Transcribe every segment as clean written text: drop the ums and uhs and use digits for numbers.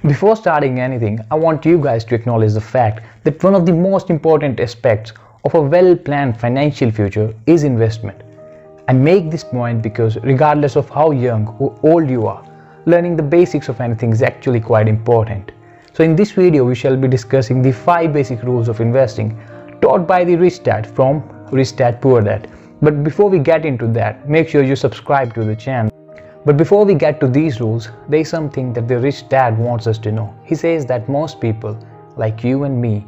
Before starting anything, I want you guys to acknowledge the fact that one of the most important aspects of a well-planned financial future is investment. I make this point because regardless of how young or old you are, learning the basics of anything is actually quite important. So in this video, we shall be discussing the 5 basic rules of investing taught by the Rich Dad from Rich Dad Poor Dad. But before we get into that, make sure you subscribe to the channel. But before we get to these rules, there is something that the Rich Dad wants us to know. He says that most people, like you and me,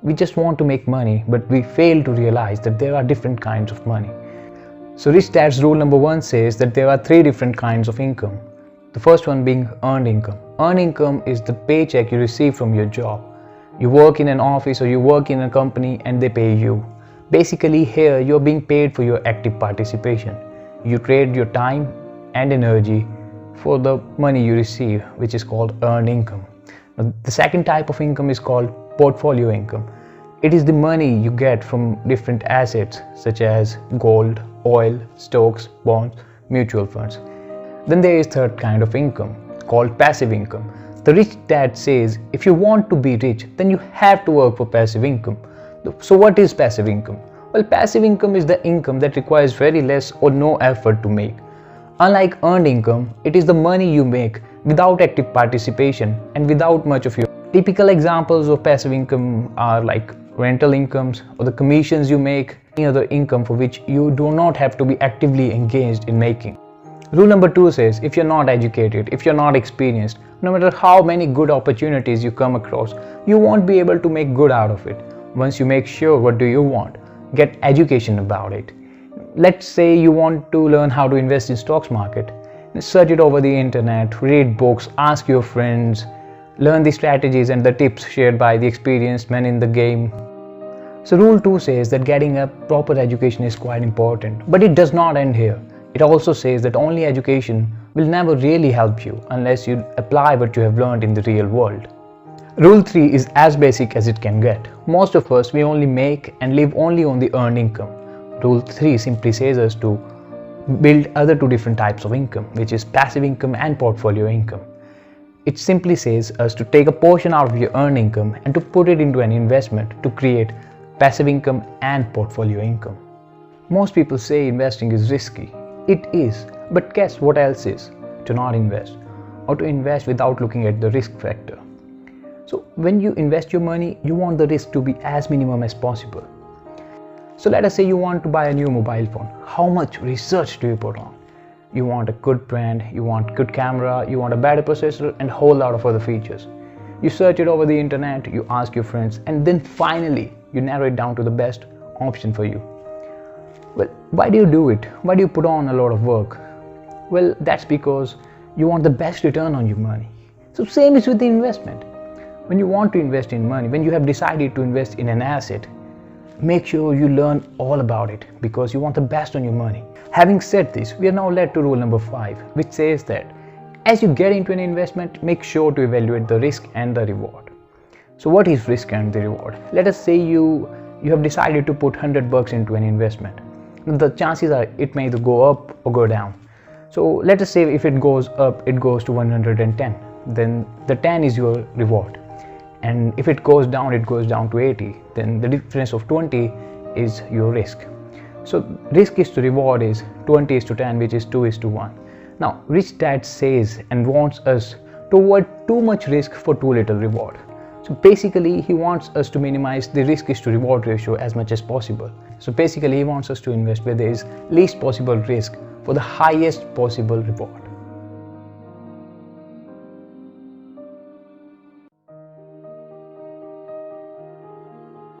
we just want to make money, but we fail to realize that there are different kinds of money. So Rich Dad's rule number 1 says that there are 3 different kinds of income. The first one being earned income. Earned income is the paycheck you receive from your job. You work in an office or you work in a company and they pay you. Basically here you're being paid for your active participation. You trade your time and energy for the money you receive, which is called earned income. Now, the second type of income is called portfolio income. It is the money you get from different assets such as gold, oil, stocks, bonds, mutual funds. Then there is third kind of income called passive income. The Rich Dad says if you want to be rich, then you have to work for passive income. So what is passive income? Well, passive income is the income that requires very less or no effort to make. Unlike earned income, it is the money you make without active participation and without much of your. Typical examples of passive income are like rental incomes or the commissions you make, any other income for which you do not have to be actively engaged in making. Rule number 2 says if you're not educated, if you're not experienced, no matter how many good opportunities you come across, you won't be able to make good out of it. Once you make sure what do you want, get education about it. Let's say you want to learn how to invest in stocks market. Search it over the internet, read books, ask your friends, learn the strategies and the tips shared by the experienced men in the game. So rule 2 says that getting a proper education is quite important, but it does not end here. It also says that only education will never really help you unless you apply what you have learned in the real world. Rule 3 is as basic as it can get. Most of us, we only make and live only on the earned income. Rule 3 simply says us to build other 2 different types of income, which is passive income and portfolio income. It simply says us to take a portion out of your earned income and to put it into an investment to create passive income and portfolio income. Most people say investing is risky. It is, but guess what else is? To not invest, or to invest without looking at the risk factor. So when you invest your money, you want the risk to be as minimum as possible. So let us say you want to buy a new mobile phone. How much research do you put on? You want a good brand, you want good camera, you want a better processor and a whole lot of other features. You search it over the internet, you ask your friends, and then finally you narrow it down to the best option for you. Well, why do you do it? Why do you put on a lot of work? Well, that's because you want the best return on your money. So same is with the investment. When you want to invest in money, when you have decided to invest in an asset, make sure you learn all about it because you want the best on your money. Having said this, we are now led to rule number 5, which says that as you get into an investment, make sure to evaluate the risk and the reward. So what is risk and the reward? Let us say you have decided to put $100 into an investment. The chances are it may either go up or go down. So let us say if it goes up, it goes to 110. Then the 10 is your reward. And if it goes down, it goes down to 80. Then the difference of 20 is your risk. So risk is to reward is 20 is to 10, which is 2 is to 1. Now, Rich Dad says and wants us to avoid too much risk for too little reward. So basically, he wants us to minimize the risk is to reward ratio as much as possible. So basically, he wants us to invest where there is least possible risk for the highest possible reward.